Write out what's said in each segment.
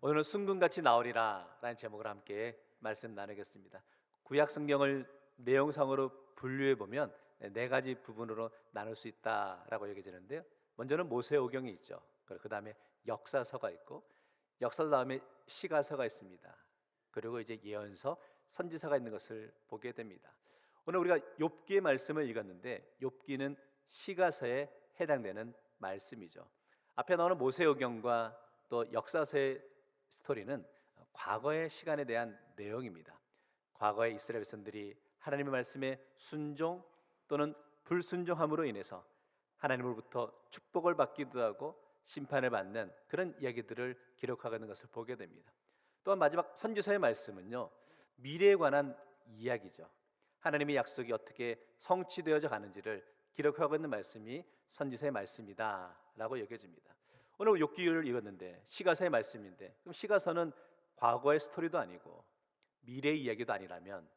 오늘은 순금같이 나오리라 라는 제목으로 함께 말씀 나누겠습니다. 구약 성경을 내용상으로 분류해 보면 네 가지 부분으로 나눌 수 있다라고 여겨지는데요. 먼저는 모세오경이 있죠. 그 다음에 역사서가 있고, 역사서 다음에 시가서가 있습니다. 그리고 이제 예언서, 선지서가 있는 것을 보게 됩니다. 오늘 우리가 욥기의 말씀을 읽었는데, 욥기는 시가서에 해당되는 말씀이죠. 앞에 나오는 모세오경과 또 역사서의 스토리는 과거의 시간에 대한 내용입니다. 과거의 이스라엘 백성들이 하나님의 말씀에 순종 또는 불순종함으로 인해서 하나님으로부터 축복을 받기도 하고 심판을 받는 그런 이야기들을 기록하고 있는 것을 보게 됩니다. 또한 마지막 선지서의 말씀은요, 미래에 관한 이야기죠. 하나님의 약속이 어떻게 성취되어져 가는지를 기록하고 있는 말씀이 선지서의 말씀이다 라고 여겨집니다. 오늘 욥기를 읽었는데 시가서의 말씀인데, 그럼 시가서는 과거의 스토리도 아니고 미래의 이야기도 아니라면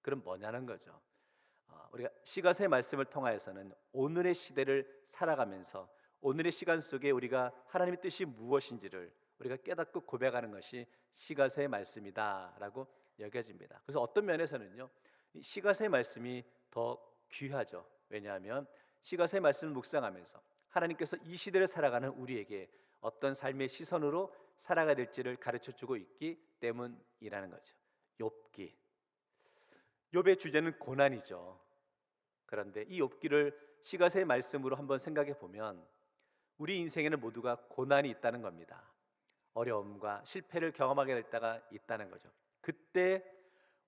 그럼 뭐냐는 거죠. 우리가 시가서의 말씀을 통하여서는 오늘의 시대를 살아가면서 오늘의 시간 속에 우리가 하나님의 뜻이 무엇인지를 우리가 깨닫고 고백하는 것이 시가서의 말씀이다라고 여겨집니다. 그래서 어떤 면에서는요, 이 시가서의 말씀이 더 귀하죠. 왜냐하면 시가서의 말씀을 묵상하면서 하나님께서 이 시대를 살아가는 우리에게 어떤 삶의 시선으로 살아가야 될지를 가르쳐주고 있기 때문이라는 거죠. 욥기, 욥의 주제는 고난이죠. 그런데 이 욥기를 시가서의 말씀으로 한번 생각해 보면 우리 인생에는 모두가 고난이 있다는 겁니다. 어려움과 실패를 경험하게 될 때가 있다는 거죠. 그때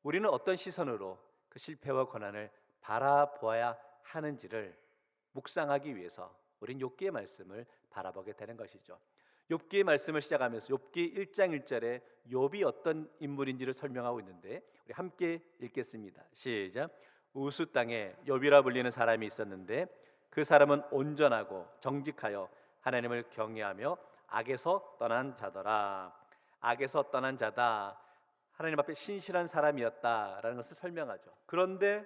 우리는 어떤 시선으로 그 실패와 고난을 바라보아야 하는지를 묵상하기 위해서 우리는 욥기의 말씀을 바라보게 되는 것이죠. 욥기의 말씀을 시작하면서 욥기 1장 1절에 욥이 어떤 인물인지를 설명하고 있는데, 우리 함께 읽겠습니다. 시작. 우스 땅에 욥이라 불리는 사람이 있었는데 그 사람은 온전하고 정직하여 하나님을 경외하며 악에서 떠난 자더라. 악에서 떠난 자다, 하나님 앞에 신실한 사람이었다라는 것을 설명하죠. 그런데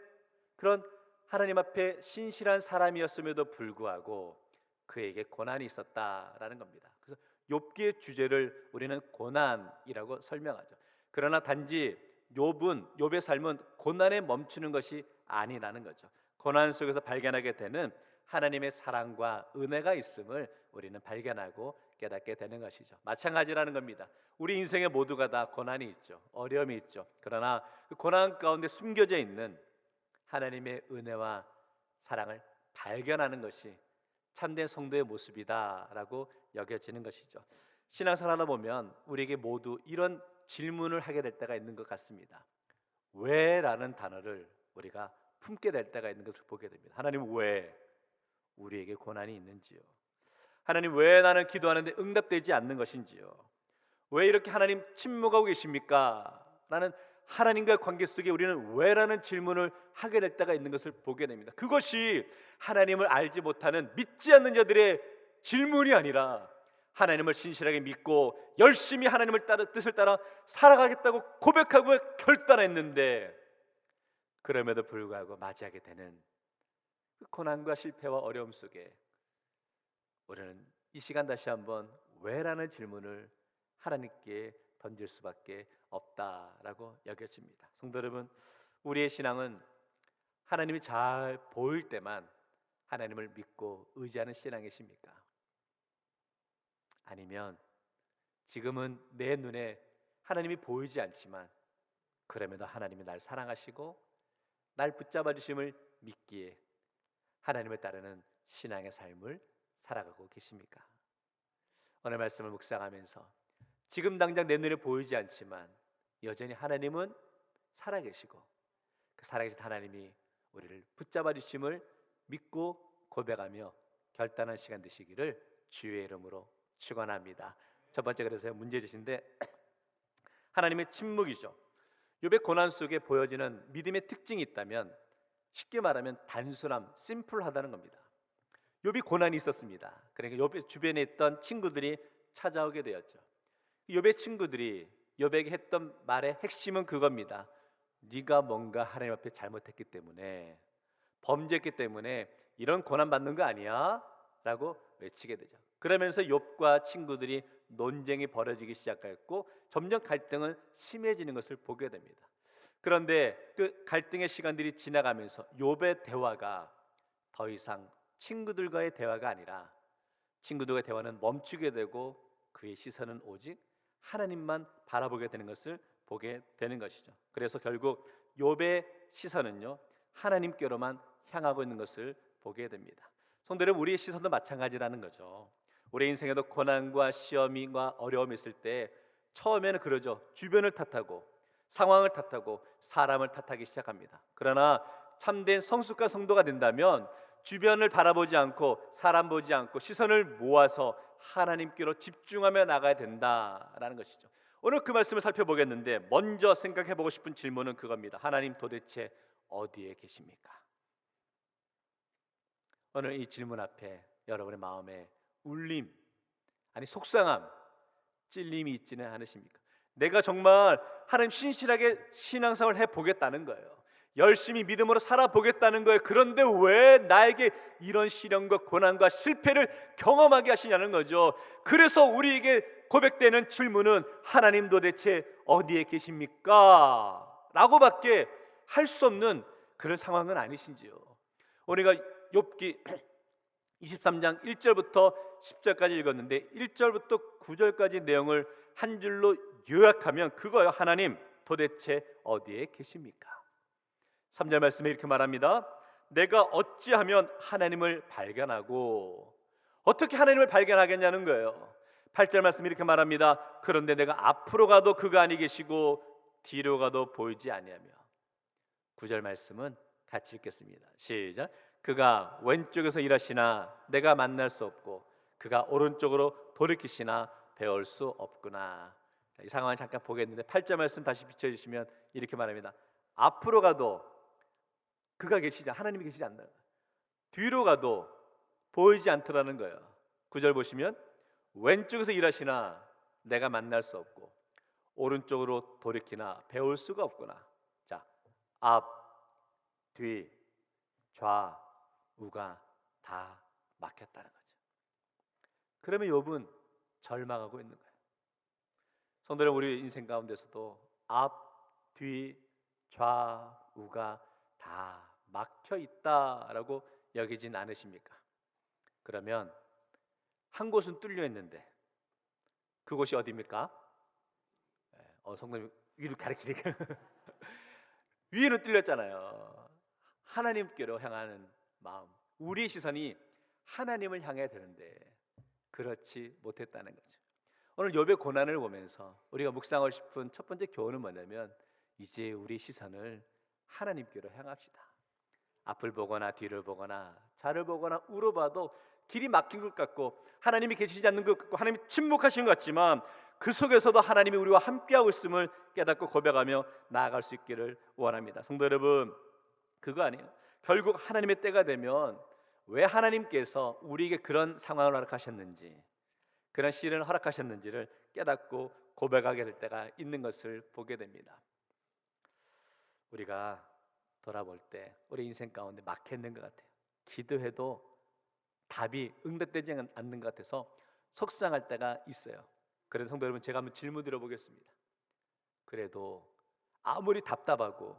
그런 하나님 앞에 신실한 사람이었음에도 불구하고 그에게 고난이 있었다라는 겁니다. 그래서 욥기의 주제를 우리는 고난이라고 설명하죠. 그러나 단지 욥의 삶은 고난에 멈추는 것이 아니라는 거죠. 고난 속에서 발견하게 되는 하나님의 사랑과 은혜가 있음을 우리는 발견하고 깨닫게 되는 것이죠. 마찬가지라는 겁니다. 우리 인생에 모두가 다 고난이 있죠. 어려움이 있죠. 그러나 그 고난 가운데 숨겨져 있는 하나님의 은혜와 사랑을 발견하는 것이 참된 성도의 모습이다라고 여겨지는 것이죠. 신앙생활하다 보면 우리에게 모두 이런 질문을 하게 될 때가 있는 것 같습니다. 왜라는 단어를 우리가 품게 될 때가 있는 것을 보게 됩니다. 하나님, 왜 우리에게 고난이 있는지요? 하나님, 왜 나는 기도하는데 응답되지 않는 것인지요? 왜 이렇게 하나님 침묵하고 계십니까? 라는 하나님과의 관계 속에 우리는 왜라는 질문을 하게 될 때가 있는 것을 보게 됩니다. 그것이 하나님을 알지 못하는 믿지 않는 자들의 질문이 아니라 하나님을 신실하게 믿고 열심히 하나님을 따라 뜻을 따라 살아가겠다고 고백하고 결단했는데, 그럼에도 불구하고 맞이하게 되는 그 고난과 실패와 어려움 속에 우리는 이 시간 다시 한번 왜라는 질문을 하나님께 던질 수밖에 없다라고 여겨집니다. 성도 여러분, 우리의 신앙은 하나님이 잘 보일 때만 하나님을 믿고 의지하는 신앙이십니까? 아니면 지금은 내 눈에 하나님이 보이지 않지만 그럼에도 하나님이 날 사랑하시고 날 붙잡아 주심을 믿기에 하나님을 따르는 신앙의 삶을 살아가고 계십니까? 오늘 말씀을 묵상하면서 지금 당장 내 눈에 보이지 않지만 여전히 하나님은 살아계시고 그 살아계신 하나님이 우리를 붙잡아 주심을 믿고 고백하며 결단한 시간 되시기를 주의 이름으로 축원합니다. 첫 번째, 그래서 문제지신데 하나님의 침묵이죠. 욥의 고난 속에 보여지는 믿음의 특징이 있다면 쉽게 말하면 단순함, 심플하다는 겁니다. 욥이 고난이 있었습니다. 그러니까 욥의 주변에 있던 친구들이 찾아오게 되었죠. 욥의 친구들이 욥에게 했던 말의 핵심은 그겁니다. 네가 뭔가 하나님 앞에 잘못했기 때문에, 범죄했기 때문에 이런 고난 받는 거 아니야? 라고 외치게 되죠. 그러면서 욥과 친구들이 논쟁이 벌어지기 시작했고 점점 갈등은 심해지는 것을 보게 됩니다. 그런데 그 갈등의 시간들이 지나가면서 욥의 대화가 더 이상 친구들과의 대화가 아니라 친구들과의 대화는 멈추게 되고 그의 시선은 오직 하나님만 바라보게 되는 것을 보게 되는 것이죠. 그래서 결국 욥의 시선은요 하나님께로만 향하고 있는 것을 보게 됩니다. 성도 여러분, 우리의 시선도 마찬가지라는 거죠. 우리 인생에도 고난과 시험과 어려움이 있을 때 처음에는 그러죠. 주변을 탓하고 상황을 탓하고 사람을 탓하기 시작합니다. 그러나 참된 성숙과 성도가 된다면 주변을 바라보지 않고 사람 보지 않고 시선을 모아서 하나님께로 집중하며 나가야 된다라는 것이죠. 오늘 그 말씀을 살펴보겠는데 먼저 생각해보고 싶은 질문은 그겁니다. 하나님 도대체 어디에 계십니까? 오늘 이 질문 앞에 여러분의 마음에 울림, 아니 속상함, 찔림이 있지는 않으십니까? 내가 정말 하나님 신실하게 신앙생활을 해보겠다는 거예요. 열심히 믿음으로 살아보겠다는 거예요. 그런데 왜 나에게 이런 시련과 고난과 실패를 경험하게 하시냐는 거죠. 그래서 우리에게 고백되는 질문은 하나님 도대체 어디에 계십니까? 라고밖에 할 수 없는 그런 상황은 아니신지요. 우리가 욥기 23장 1절부터 10절까지 읽었는데 1절부터 9절까지 내용을 한 줄로 요약하면 그거예요. 하나님 도대체 어디에 계십니까? 3절 말씀에 이렇게 말합니다. 내가 어찌하면 하나님을 발견하고, 어떻게 하나님을 발견하겠냐는 거예요. 8절 말씀에 이렇게 말합니다. 그런데 내가 앞으로 가도 그가 아니 계시고 뒤로 가도 보이지 아니하며. 9절 말씀은 같이 읽겠습니다. 시작. 그가 왼쪽에서 일하시나 내가 만날 수 없고 그가 오른쪽으로 돌이키시나 배울 수 없구나. 이 상황을 잠깐 보겠는데 8절 말씀 다시 비춰주시면 이렇게 말합니다. 앞으로 가도 그가 계시지, 하나님이 계시지 않나. 뒤로 가도 보이지 않더라는 거예요. 9절 보시면 왼쪽에서 일하시나 내가 만날 수 없고 오른쪽으로 돌이키나 배울 수가 없구나. 자, 앞, 뒤, 좌, 우가 다 막혔다는 거죠. 그러면 욥은 절망하고 있는 거예요. 성도 여러분, 우리 인생 가운데서도 앞, 뒤, 좌, 우가 다 막혀 있다라고 여기진 않으십니까? 그러면 한 곳은 뚫려 있는데 그곳이 어디입니까? 성도님 위로 가리키니까 위에는 뚫렸잖아요. 하나님께로 향하는 마음, 우리의 시선이 하나님을 향해야 되는데 그렇지 못했다는 거죠. 오늘 욥의 고난을 보면서 우리가 묵상하고 싶은 첫 번째 교훈은 뭐냐면 이제 우리 시선을 하나님께로 향합시다. 앞을 보거나 뒤를 보거나 좌를 보거나 우로 봐도 길이 막힌 것 같고 하나님이 계시지 않는 것 같고 하나님이 침묵하신 것 같지만 그 속에서도 하나님이 우리와 함께하고 있음을 깨닫고 고백하며 나아갈 수 있기를 원합니다. 성도 여러분, 그거 아니에요. 결국 하나님의 때가 되면 왜 하나님께서 우리에게 그런 상황을 허락하셨는지, 그런 시련을 허락하셨는지를 깨닫고 고백하게 될 때가 있는 것을 보게 됩니다. 우리가 돌아볼 때 우리 인생 가운데 막혀있는 것 같아요. 기도해도 답이 응답되지 않는 것 같아서 속상할 때가 있어요. 그래서 성도 여러분, 제가 한번 질문 드려보겠습니다. 그래도 아무리 답답하고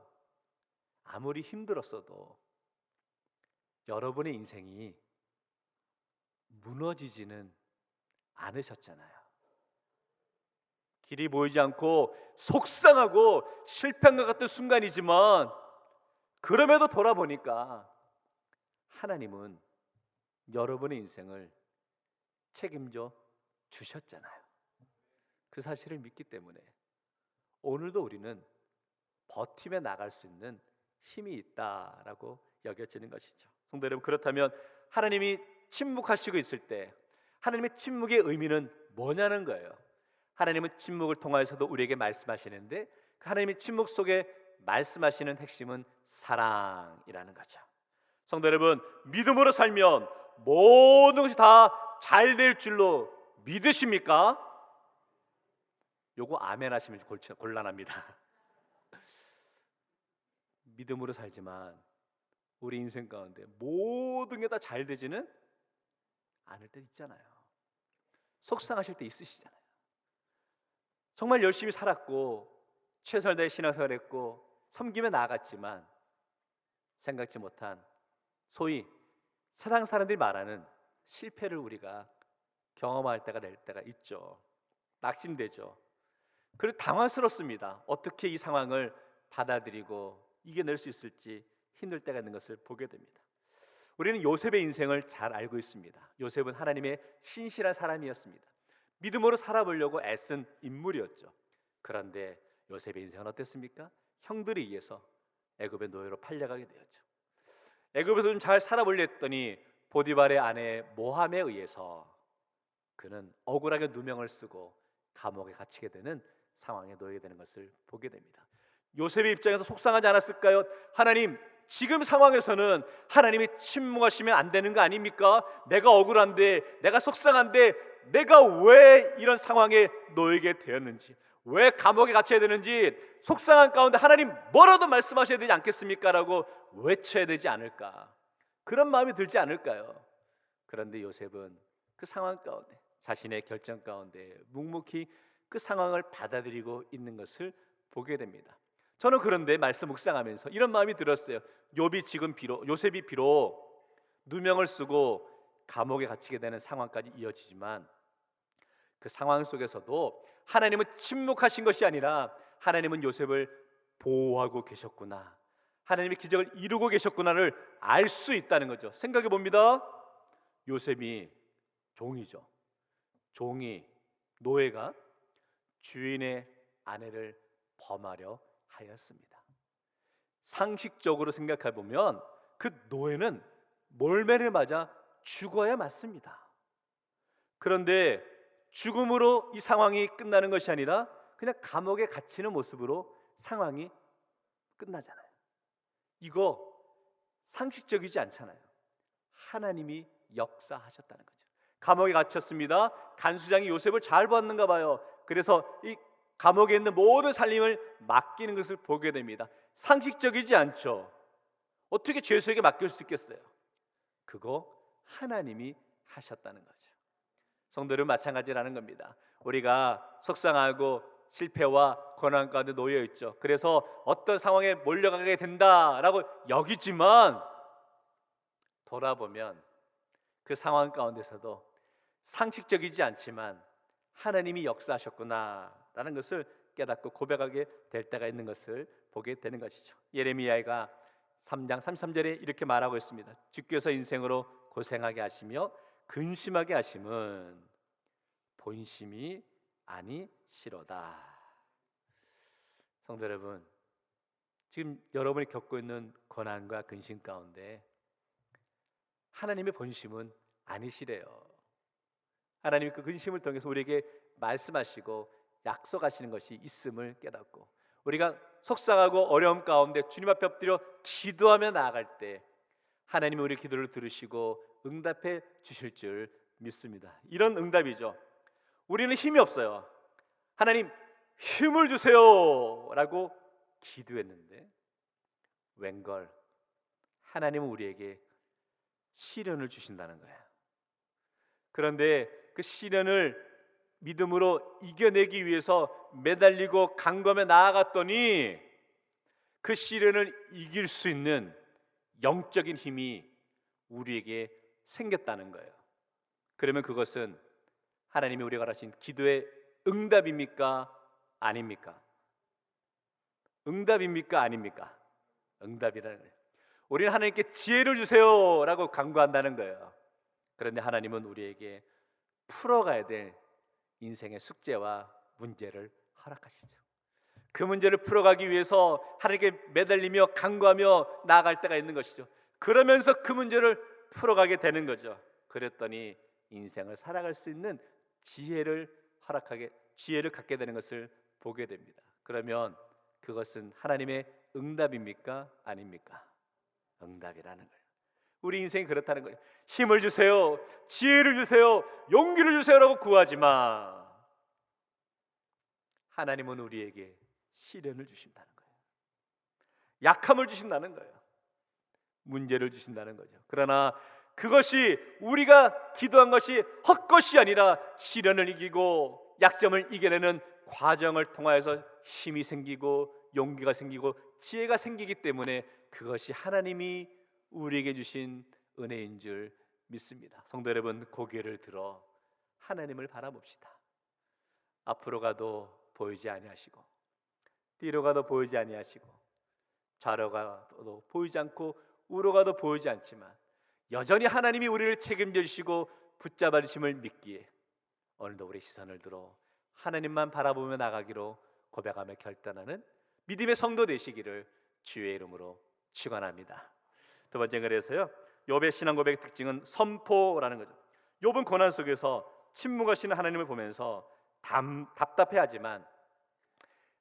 아무리 힘들었어도 여러분의 인생이 무너지지는 않으셨잖아요. 길이 보이지 않고 속상하고 실패한 것 같은 순간이지만 그럼에도 돌아보니까 하나님은 여러분의 인생을 책임져 주셨잖아요. 그 사실을 믿기 때문에 오늘도 우리는 버티며 나갈 수 있는 힘이 있다라고 여겨지는 것이죠. 성도 여러분, 그렇다면 하나님이 침묵하시고 있을 때 하나님의 침묵의 의미는 뭐냐는 거예요. 하나님은 침묵을 통하여서도 우리에게 말씀하시는데 그 하나님의 침묵 속에 말씀하시는 핵심은 사랑이라는 거죠. 성도 여러분, 믿음으로 살면 모든 것이 다 잘 될 줄로 믿으십니까? 요거 아멘 하시면 곤란합니다. 믿음으로 살지만 우리 인생 가운데 모든 게 다 잘 되지는 않을 때 있잖아요. 속상하실 때 있으시잖아요. 정말 열심히 살았고 최선을 다해 신앙생활을 했고 섬기며 나아갔지만 생각지 못한 소위 세상 사람들이 말하는 실패를 우리가 경험할 때가 될 때가 있죠. 낙심되죠. 그리고 당황스럽습니다. 어떻게 이 상황을 받아들이고 이겨낼 수 있을지 힘들 때가 있는 것을 보게 됩니다. 우리는 요셉의 인생을 잘 알고 있습니다. 요셉은 하나님의 신실한 사람이었습니다. 믿음으로 살아보려고 애쓴 인물이었죠. 그런데 요셉의 인생은 어땠습니까? 형들에 의해서 애굽의 노예로 팔려가게 되었죠. 애굽에서 좀 잘 살아보려 했더니 보디발의 아내 모함에 의해서 그는 억울하게 누명을 쓰고 감옥에 갇히게 되는 상황에 놓이게 되는 것을 보게 됩니다. 요셉의 입장에서 속상하지 않았을까요? 하나님, 지금 상황에서는 하나님이 침묵하시면 안 되는 거 아닙니까? 내가 억울한데, 내가 속상한데 내가 왜 이런 상황에 놓이게 되었는지, 왜 감옥에 갇혀야 되는지 속상한 가운데 하나님 뭐라도 말씀하셔야 되지 않겠습니까? 라고 외쳐야 되지 않을까, 그런 마음이 들지 않을까요? 그런데 요셉은 그 상황 가운데, 자신의 결정 가운데 묵묵히 그 상황을 받아들이고 있는 것을 보게 됩니다. 저는 그런데 말씀 묵상하면서 이런 마음이 들었어요. 요셉이 비록 누명을 쓰고 감옥에 갇히게 되는 상황까지 이어지지만 그 상황 속에서도 하나님은 침묵하신 것이 아니라 하나님은 요셉을 보호하고 계셨구나, 하나님의 기적을 이루고 계셨구나를 알 수 있다는 거죠. 생각해 봅니다. 요셉이 종이죠. 종이, 노예가 주인의 아내를 범하려 하였습니다. 상식적으로 생각해 보면 그 노예는 몰매를 맞아 죽어야 맞습니다. 그런데 죽음으로 이 상황이 끝나는 것이 아니라 그냥 감옥에 갇히는 모습으로 상황이 끝나잖아요. 이거 상식적이지 않잖아요. 하나님이 역사하셨다는 거죠. 감옥에 갇혔습니다. 간수장이 요셉을 잘 봤는가 봐요. 그래서 이 감옥에 있는 모든 살림을 맡기는 것을 보게 됩니다. 상식적이지 않죠. 어떻게 죄수에게 맡길 수 있겠어요? 그거 하나님이 하셨다는 거죠. 성도들은 마찬가지라는 겁니다. 우리가 속상하고 실패와 고난 가운데 놓여 있죠. 그래서 어떤 상황에 몰려가게 된다라고 여기지만 돌아보면 그 상황 가운데서도 상식적이지 않지만 하나님이 역사하셨구나라는 것을 깨닫고 고백하게 될 때가 있는 것을 보게 되는 것이죠. 예레미야가 3장 33절에 이렇게 말하고 있습니다. 주께서 인생으로 고생하게 하시며 근심하게 하심은 본심이 아니시로다. 성도 여러분, 지금 여러분이 겪고 있는 고난과 근심 가운데 하나님의 본심은 아니시래요. 하나님이 그 근심을 통해서 우리에게 말씀하시고 약속하시는 것이 있음을 깨닫고 우리가 속상하고 어려움 가운데 주님 앞에 엎드려 기도하며 나아갈 때 하나님이 우리 기도를 들으시고 응답해 주실 줄 믿습니다. 이런 응답이죠. 우리는 힘이 없어요. 하나님 힘을 주세요 라고 기도했는데 웬걸 하나님은 우리에게 시련을 주신다는 거예요. 그런데 그 시련을 믿음으로 이겨내기 위해서 매달리고 강검에 나아갔더니 그 시련을 이길 수 있는 영적인 힘이 우리에게 생겼다는 거예요. 그러면 그것은 하나님이 우리가 하신 기도의 응답입니까? 아닙니까? 응답입니까? 아닙니까? 응답이라는 거예요. 우리는 하나님께 지혜를 주세요 라고 간구한다는 거예요. 그런데 하나님은 우리에게 풀어가야 될 인생의 숙제와 문제를 허락하시죠. 그 문제를 풀어가기 위해서 하나님께 매달리며 간구하며 나아갈 때가 있는 것이죠. 그러면서 그 문제를 풀어가게 되는 거죠. 그랬더니 인생을 살아갈 수 있는 지혜를 갖게 되는 것을 보게 됩니다. 그러면 그것은 하나님의 응답입니까? 아닙니까? 응답이라는 거예요. 우리 인생이 그렇다는 거예요. 힘을 주세요, 지혜를 주세요, 용기를 주세요라고 구하지만 하나님은 우리에게 시련을 주신다는 거예요. 약함을 주신다는 거예요. 문제를 주신다는 거죠. 그러나 그것이 우리가 기도한 것이 헛것이 아니라 시련을 이기고 약점을 이겨내는 과정을 통하여서 힘이 생기고 용기가 생기고 지혜가 생기기 때문에 그것이 하나님이 우리에게 주신 은혜인 줄 믿습니다. 성도 여러분, 고개를 들어 하나님을 바라봅시다. 앞으로 가도 보이지 아니하시고 뒤로 가도 보이지 아니하시고 좌로 가도 보이지 않고 우로 가도 보이지 않지만 여전히 하나님이 우리를 책임져 주시고 붙잡아 주심을 믿기에 오늘도 우리 시선을 들어 하나님만 바라보며 나가기로 고백하며 결단하는 믿음의 성도 되시기를 주의 이름으로 축원합니다. 두 번째, 그래서요, 욥의 신앙 고백의 특징은 선포라는 거죠. 욥은 고난 속에서 침묵하시는 하나님을 보면서 답답해하지만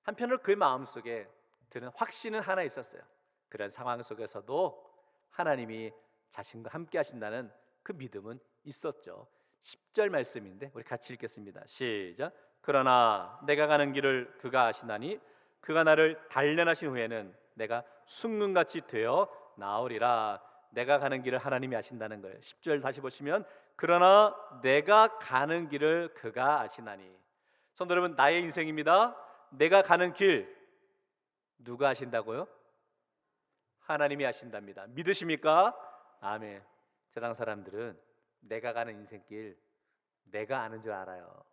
한편으로 그의 마음속에 드는 확신은 하나 있었어요. 그런 상황 속에서도 하나님이 자신과 함께 하신다는 그 믿음은 있었죠. 10절 말씀인데 우리 같이 읽겠습니다. 시작. 그러나 내가 가는 길을 그가 아시나니 그가 나를 단련하신 후에는 내가 순금같이 되어 나오리라. 내가 가는 길을 하나님이 아신다는 거예요. 10절 다시 보시면 그러나 내가 가는 길을 그가 아시나니. 성도 여러분, 나의 인생입니다. 내가 가는 길 누가 아신다고요? 하나님이 아신답니다. 믿으십니까? 아멘. 세상 사람들은 내가 가는 인생길 내가 아는 줄 알아요.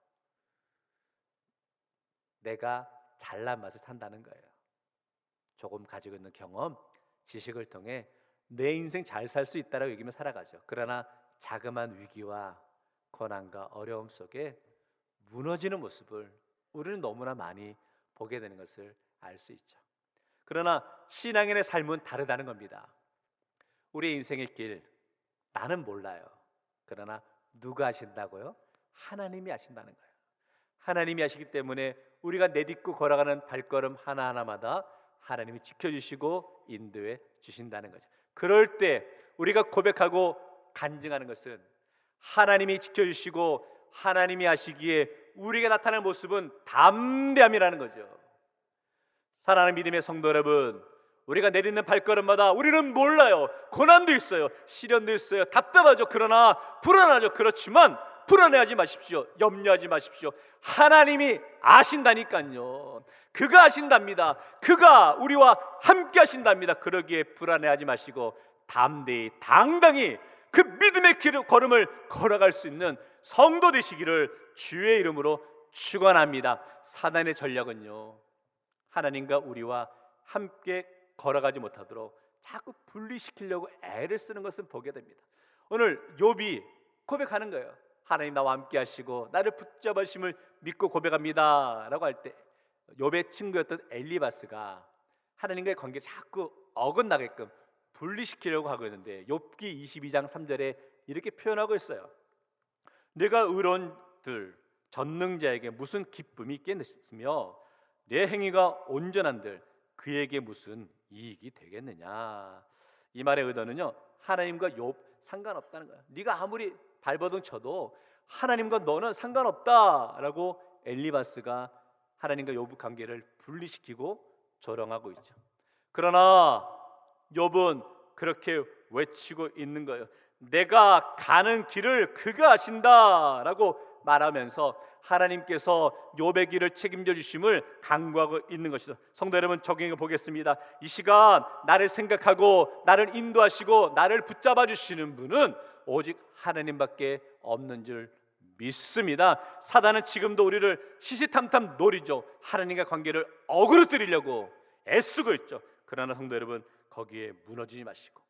내가 잘난 맛을 산다는 거예요. 조금 가지고 있는 경험, 지식을 통해 내 인생 잘 살 수 있다라고 여기며 살아가죠. 그러나 자그마한 위기와 고난과 어려움 속에 무너지는 모습을 우리는 너무나 많이 보게 되는 것을 알 수 있죠. 그러나 신앙인의 삶은 다르다는 겁니다. 우리 인생의 길 나는 몰라요. 그러나 누가 아신다고요? 하나님이 아신다는 거예요. 하나님이 아시기 때문에 우리가 내딛고 걸어가는 발걸음 하나하나마다 하나님이 지켜주시고 인도해 주신다는 거죠. 그럴 때 우리가 고백하고 간증하는 것은 하나님이 지켜주시고 하나님이 아시기에 우리가 나타날 모습은 담대함이라는 거죠. 사랑하는 믿음의 성도 여러분, 우리가 내딛는 발걸음마다 우리는 몰라요. 고난도 있어요. 시련도 있어요. 답답하죠. 그러나 불안하죠. 그렇지만 불안해하지 마십시오. 염려하지 마십시오. 하나님이 아신다니까요. 그가 아신답니다. 그가 우리와 함께 하신답니다. 그러기에 불안해하지 마시고 담대히 당당히 그 믿음의 걸음을 걸어갈 수 있는 성도 되시기를 주의 이름으로 축원합니다. 사단의 전략은요, 하나님과 우리와 함께 걸어가지 못하도록 자꾸 분리시키려고 애를 쓰는 것을 보게 됩니다. 오늘 욥이 고백하는 거예요. 하나님 나와 함께 하시고 나를 붙잡아 주심을 믿고 고백합니다 라고 할 때 욥의 친구였던 엘리바스가 하나님과의 관계를 자꾸 어긋나게끔 분리시키려고 하고 있는데 욥기 22장 3절에 이렇게 표현하고 있어요. 내가 의로운들 전능자에게 무슨 기쁨이 있겠으며 내 행위가 온전한들 그에게 무슨 이익이 되겠느냐. 이 말의 의도는요, 하나님과 욥 상관없다는 거야. 네가 아무리 발버둥 쳐도 하나님과 너는 상관없다라고 엘리바스가 하나님과 욥의 관계를 분리시키고 조롱하고 있죠. 그러나 욥은 그렇게 외치고 있는 거예요. 내가 가는 길을 그가 아신다라고 말하면서 하나님께서 욥의 길을 책임져 주심을 간구하고 있는 것이죠. 성도 여러분, 적용해 보겠습니다. 이 시간 나를 생각하고 나를 인도하시고 나를 붙잡아 주시는 분은 오직 하나님밖에 없는 줄 믿습니다. 사단은 지금도 우리를 시시탐탐 노리죠. 하나님과 관계를 어그러뜨리려고 애쓰고 있죠. 그러나 성도 여러분, 거기에 무너지지 마시고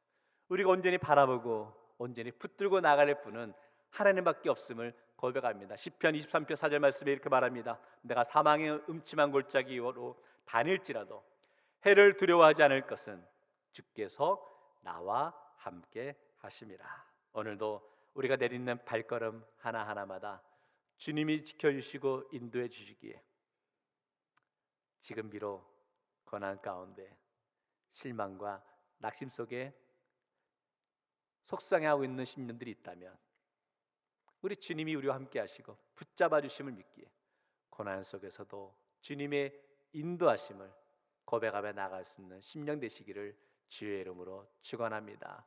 우리가 온전히 바라보고 온전히 붙들고 나갈 분은 하나님밖에 없음을 고백합니다. 시편 23편 4절 말씀에 이렇게 말합니다. 내가 사망의 음침한 골짜기로 다닐지라도 해를 두려워하지 않을 것은 주께서 나와 함께 하심이라. 오늘도 우리가 내딛는 발걸음 하나하나마다 주님이 지켜주시고 인도해 주시기에 지금 비록 고난 가운데 실망과 낙심 속에 속상해하고 있는 심령들이 있다면 우리 주님이 우리와 함께 하시고 붙잡아 주심을 믿기에 고난 속에서도 주님의 인도하심을 고백하며 나아갈 수 있는 심령 되시기를 주의 이름으로 축원합니다.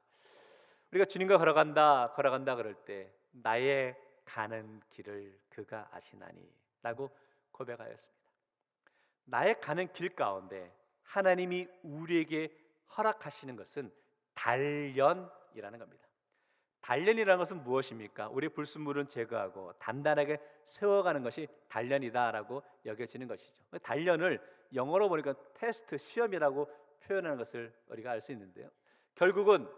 우리가 주님과 걸어간다 그럴 때 나의 가는 길을 그가 아시나니 라고 고백하였습니다. 나의 가는 길 가운데 하나님이 우리에게 허락하시는 것은 단련이라는 겁니다. 단련이라는 것은 무엇입니까? 우리의 불순물은 제거하고 단단하게 세워가는 것이 단련이다라고 여겨지는 것이죠. 단련을 영어로 보니까 테스트, 시험이라고 표현하는 것을 우리가 알 수 있는데요. 결국은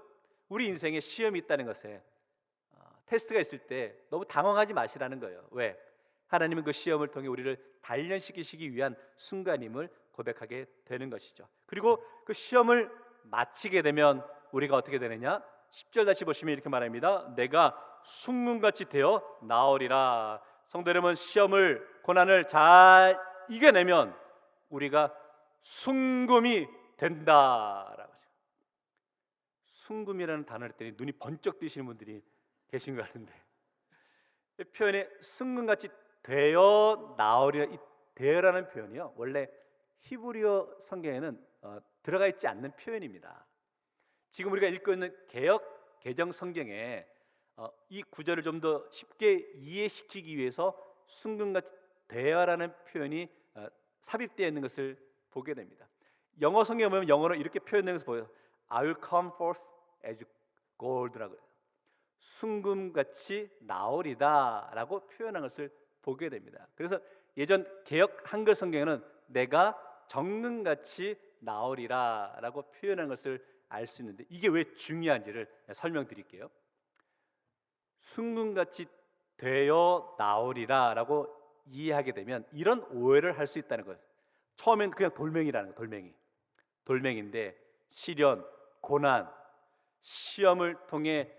우리 인생에 시험이 있다는 것에 테스트가 있을 때 너무 당황하지 마시라는 거예요. 왜? 하나님은 그 시험을 통해 우리를 단련시키시기 위한 순간임을 고백하게 되는 것이죠. 그리고 그 시험을 마치게 되면 우리가 어떻게 되느냐? 10절 다시 보시면 이렇게 말합니다. 내가 순금같이 되어 나오리라. 성도 여러분, 시험을, 고난을 잘 이겨내면 우리가 순금이 된다라고. 순금이라는 단어를 했더니 눈이 번쩍 뜨시는 분들이 계신 것 같은데, 이 표현에 순금같이 되어 나오리라, 이 되어라는 표현이요, 원래 히브리어 성경에는 들어가 있지 않는 표현입니다. 지금 우리가 읽고 있는 개역 개정 성경에 이 구절을 좀 더 쉽게 이해시키기 위해서 순금같이 되어라는 표현이 삽입되어 있는 것을 보게 됩니다. 영어 성경에 보면 영어로 이렇게 표현된 것을 보여요. I will come forth as gold라고요. 순금같이 나오리다라고 표현한 것을 보게 됩니다. 그래서 예전 개역 한글 성경에는 내가 정금같이 나오리라라고 표현한 것을 알 수 있는데, 이게 왜 중요한지를 설명드릴게요. 순금같이 되어 나오리라라고 이해하게 되면 이런 오해를 할 수 있다는 거예요. 처음엔 그냥 돌멩이라는 거예요. 돌멩이인데 시련, 고난, 시험을 통해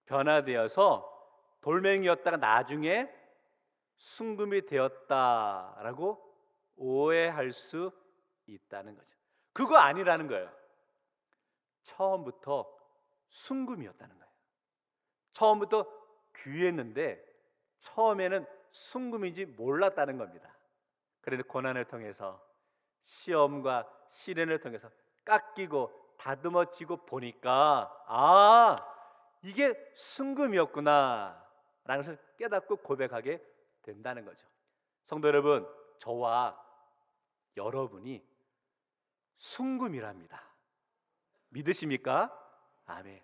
변화되어서 돌멩이였다가 나중에 순금이 되었다라고 오해할 수 있다는 거죠. 그거 아니라는 거예요. 처음부터 순금이었다는 거예요. 처음부터 귀했는데 처음에는 순금인지 몰랐다는 겁니다. 그런데 고난을 통해서, 시험과 시련을 통해서 깎이고 다듬어지고 보니까 이게 순금이었구나 라는 것을 깨닫고 고백하게 된다는 거죠. 성도 여러분, 저와 여러분이 순금이랍니다. 믿으십니까? 아멘.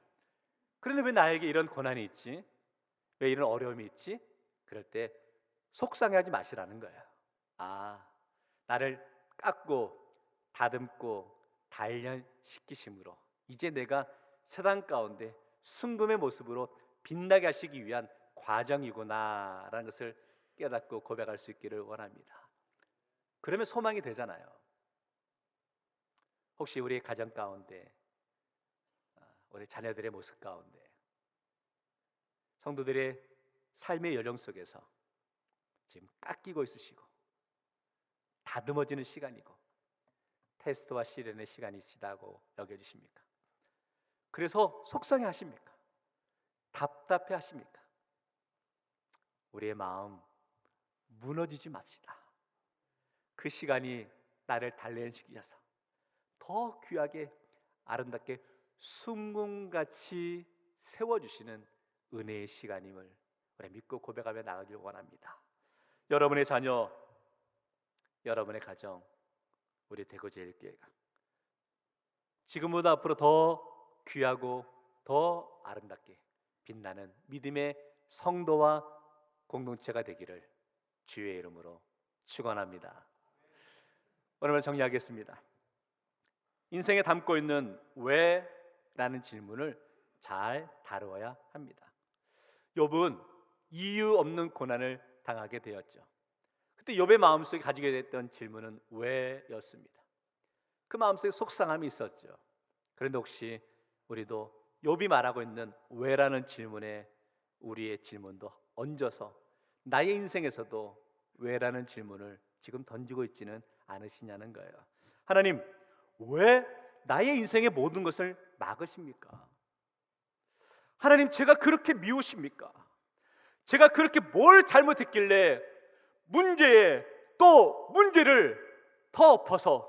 그런데 왜 나에게 이런 고난이 있지? 왜 이런 어려움이 있지? 그럴 때 속상해하지 마시라는 거예요. 나를 깎고 다듬고 단련시키심으로 이제 내가 세상 가운데 순금의 모습으로 빛나게 하시기 위한 과정이구나라는 것을 깨닫고 고백할 수 있기를 원합니다. 그러면 소망이 되잖아요. 혹시 우리 가정 가운데, 우리 자녀들의 모습 가운데, 성도들의 삶의 여정 속에서 지금 깎이고 있으시고 다듬어지는 시간이고 테스트와 시련의 시간이시다고 여겨지십니까? 그래서 속상해 하십니까? 답답해 하십니까? 우리의 마음 무너지지 맙시다. 그 시간이 나를 단련시키셔서 더 귀하게 아름답게 순금같이 세워주시는 은혜의 시간임을 우리 믿고 고백하며 나가길 원합니다. 여러분의 자녀, 여러분의 가정, 우리 대구제일교회가 지금보다 앞으로 더 귀하고 더 아름답게 빛나는 믿음의 성도와 공동체가 되기를 주의 이름으로 축원합니다. 오늘 정리하겠습니다. 인생에 담고 있는 왜라는 질문을 잘 다루어야 합니다. 욥은 이유 없는 고난을 당하게 되었죠. 그때 욥의 마음속에 가지게 됐던 질문은 왜였습니다. 그 마음속에 속상함이 있었죠. 그런데 혹시 우리도 욥이 말하고 있는 왜라는 질문에 우리의 질문도 얹어서 나의 인생에서도 왜라는 질문을 지금 던지고 있지는 않으시냐는 거예요. 하나님, 왜 나의 인생의 모든 것을 막으십니까? 하나님, 제가 그렇게 미우십니까? 제가 그렇게 뭘 잘못했길래 문제에 또 문제를 더 엎어서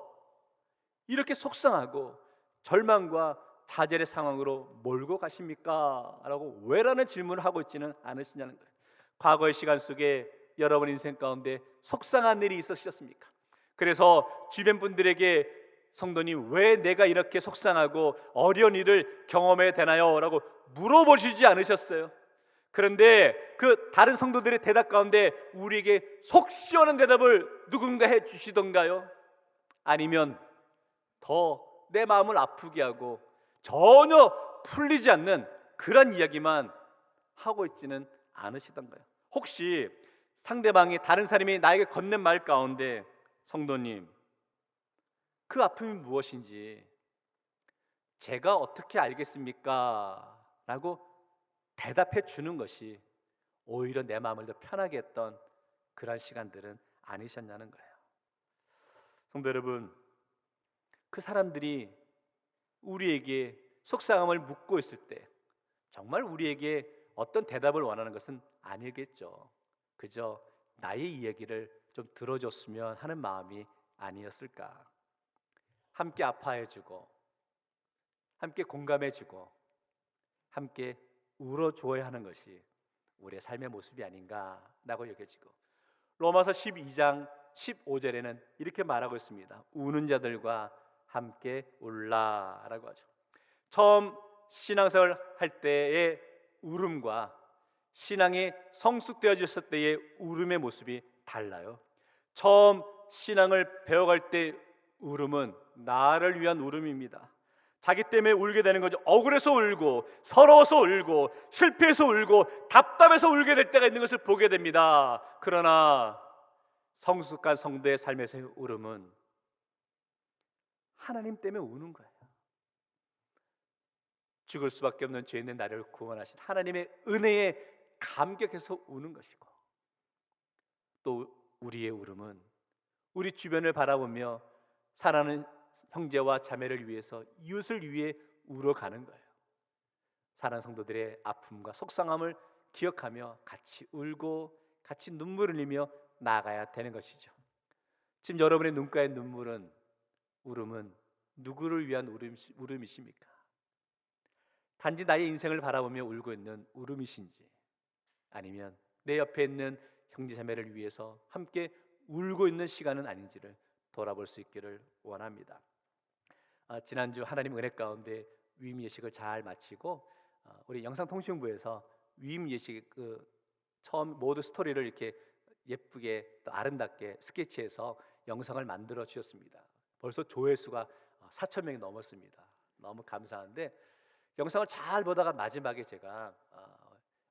이렇게 속상하고 절망과 좌절의 상황으로 몰고 가십니까? 라고 왜라는 질문을 하고 있지는 않으시냐는 거예요. 과거의 시간 속에 여러분 인생 가운데 속상한 일이 있으셨습니까? 그래서 주변 분들에게 성도님, 왜 내가 이렇게 속상하고 어려운 일을 경험해야 되나요? 라고 물어보시지 않으셨어요. 그런데 그 다른 성도들의 대답 가운데 우리에게 속 시원한 대답을 누군가 해 주시던가요? 아니면 더 내 마음을 아프게 하고 전혀 풀리지 않는 그런 이야기만 하고 있지는 않으시던가요? 혹시 상대방이, 다른 사람이 나에게 건넨 말 가운데 성도님, 그 아픔이 무엇인지 제가 어떻게 알겠습니까? 라고 대답해 주는 것이 오히려 내 마음을 더 편하게 했던 그런 시간들은 아니셨냐는 거예요. 성도 여러분, 그 사람들이 우리에게 속상함을 묻고 있을 때 정말 우리에게 어떤 대답을 원하는 것은 아니겠죠. 그저 나의 이야기를 좀 들어줬으면 하는 마음이 아니었을까. 함께 아파해주고, 함께 공감해주고, 함께 울어주어야 하는 것이 우리의 삶의 모습이 아닌가라고 여겨지고, 로마서 12장 15절에는 이렇게 말하고 있습니다. 우는 자들과 함께 울라라고 하죠. 처음 신앙생활 할 때의 울음과 신앙이 성숙되어졌을 때의 울음의 모습이 달라요. 처음 신앙을 배워갈 때 울음은 나를 위한 울음입니다. 자기 때문에 울게 되는 거죠. 억울해서 울고, 서러워서 울고, 실패해서 울고, 답답해서 울게 될 때가 있는 것을 보게 됩니다. 그러나 성숙한 성도의 삶에서의 울음은 하나님 때문에 우는 거예요. 죽을 수밖에 없는 죄 있는 나를 구원하신 하나님의 은혜에 감격해서 우는 것이고, 또 우리의 울음은 우리 주변을 바라보며 사랑하는 형제와 자매를 위해서, 이웃을 위해 울어가는 거예요. 사랑하는 성도들의 아픔과 속상함을 기억하며 같이 울고 같이 눈물을 흘리며 나아가야 되는 것이죠. 지금 여러분의 눈가의 눈물은, 울음은 누구를 위한 울음이십니까? 단지 나의 인생을 바라보며 울고 있는 울음이신지, 아니면 내 옆에 있는 형제자매를 위해서 함께 울고 있는 시간은 아닌지를 돌아볼 수 있기를 원합니다. 지난주 하나님 은혜 가운데 위임 예식을 잘 마치고 우리 영상통신부에서 위임 예식 처음 모두 스토리를 이렇게 예쁘게 또 아름답게 스케치해서 영상을 만들어 주셨습니다. 벌써 조회수가 4천 명이 넘었습니다. 너무 감사한데, 영상을 잘 보다가 마지막에 제가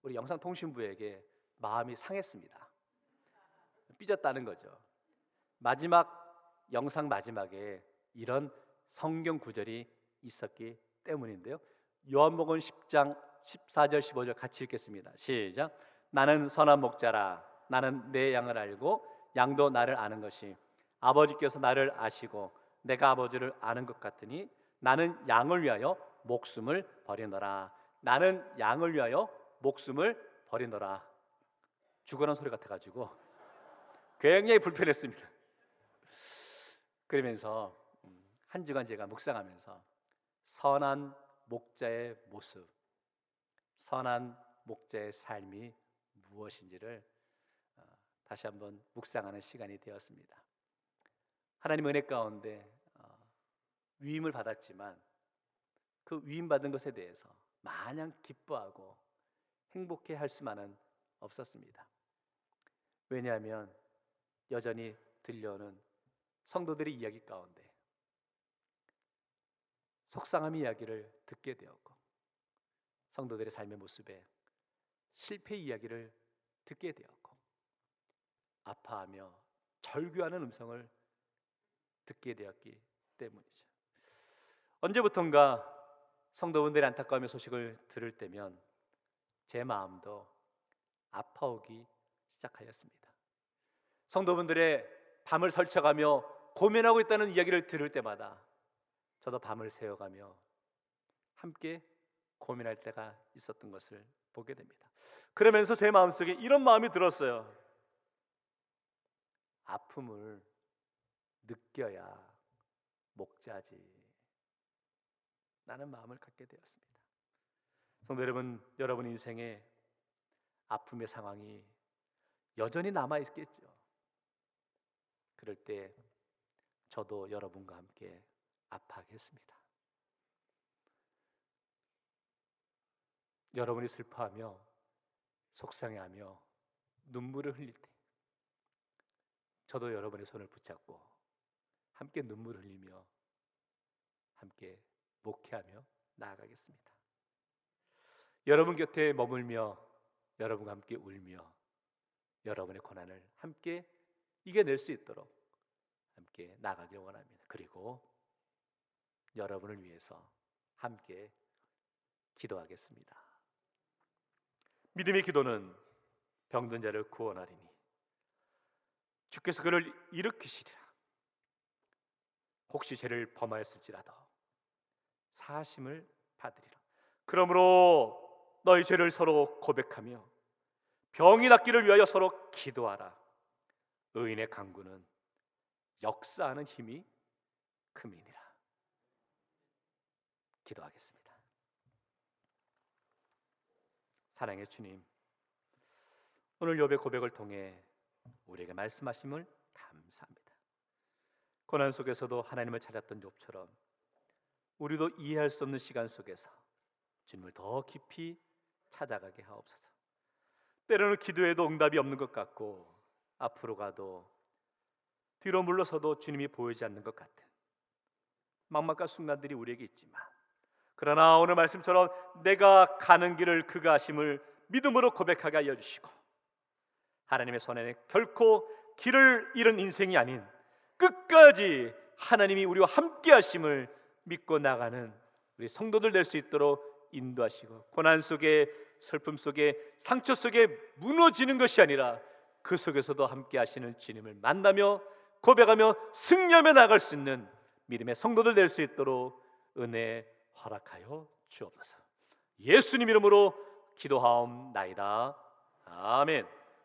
우리 영상통신부에게 마음이 상했습니다. 삐졌다는 거죠. 영상 마지막에 이런 성경 구절이 있었기 때문인데요. 요한복음 10장 14절 15절 같이 읽겠습니다. 시작. 나는 선한 목자라. 나는 내 양을 알고 양도 나를 아는 것이, 아버지께서 나를 아시고 내가 아버지를 아는 것 같으니 나는 양을 위하여 목숨을 버리노라. 나는 양을 위하여 목숨을 버리노라. 죽어란 소리 같아가지고 굉장히 불편했습니다. 그러면서 한 주간 제가 묵상하면서 선한 목자의 모습, 선한 목자의 삶이 무엇인지를 다시 한번 묵상하는 시간이 되었습니다. 하나님 은혜 가운데 위임을 받았지만 그 위임 받은 것에 대해서 마냥 기뻐하고 행복해 할 수만은 없었습니다. 왜냐하면 여전히 들려오는 성도들의 이야기 가운데 속상함 이야기를 듣게 되었고, 성도들의 삶의 모습에 실패 이야기를 듣게 되었고, 아파하며 절규하는 음성을 듣게 되었기 때문이죠. 언제부턴가 성도분들의 안타까움의 소식을 들을 때면 제 마음도 아파오기 시작하였습니다. 성도분들의 밤을 설쳐가며 고민하고 있다는 이야기를 들을 때마다 저도 밤을 새워가며 함께 고민할 때가 있었던 것을 보게 됩니다. 그러면서 제 마음속에 이런 마음이 들었어요. 아픔을 느껴야 목자지 라는 마음을 갖게 되었습니다. 성도 여러분, 여러분 인생에 아픔의 상황이 여전히 남아있겠죠. 그럴 때 저도 여러분과 함께 아파하겠습니다. 여러분이 슬퍼하며 속상해하며 눈물을 흘릴 때 저도 여러분의 손을 붙잡고 함께 눈물을 흘리며 함께 목회하며 나아가겠습니다. 여러분 곁에 머물며 여러분과 함께 울며 여러분의 고난을 함께 이겨낼 수 있도록 함께 나가길 원합니다. 그리고 여러분을 위해서 함께 기도하겠습니다. 믿음의 기도는 병든 자를 구원하리니 주께서 그를 일으키시리라. 혹시 죄를 범하였을지라도 사하심을 받으리라. 그러므로 너희 죄를 서로 고백하며 병이 낫기를 위하여 서로 기도하라. 의인의 간구는 역사하는 힘이 큼이니라. 기도하겠습니다. 사랑의 주님, 오늘 욥의 고백을 통해 우리에게 말씀하심을 감사합니다. 고난 속에서도 하나님을 찾았던 욥처럼 우리도 이해할 수 없는 시간 속에서 주님을 더 깊이 찾아가게 하옵소서. 때로는 기도해도 응답이 없는 것 같고 앞으로 가도 뒤로 물러서도 주님이 보이지 않는 것 같은 막막한 순간들이 우리에게 있지만, 그러나 오늘 말씀처럼 내가 가는 길을 그가 하심을 믿음으로 고백하게 하여 주시고 하나님의 손에 결코 길을 잃은 인생이 아닌 끝까지 하나님이 우리와 함께 하심을 믿고 나가는 우리 성도들 될 수 있도록 인도하시고, 고난 속에 슬픔 속에 상처 속에 무너지는 것이 아니라 그 속에서도 함께 하시는 주님을 만나며 고백하며 승리하며 나갈 수 있는 믿음의 성도들 될 수 있도록 은혜 허락하여 주옵소서. 예수님 이름으로 기도하옵나이다. 아멘.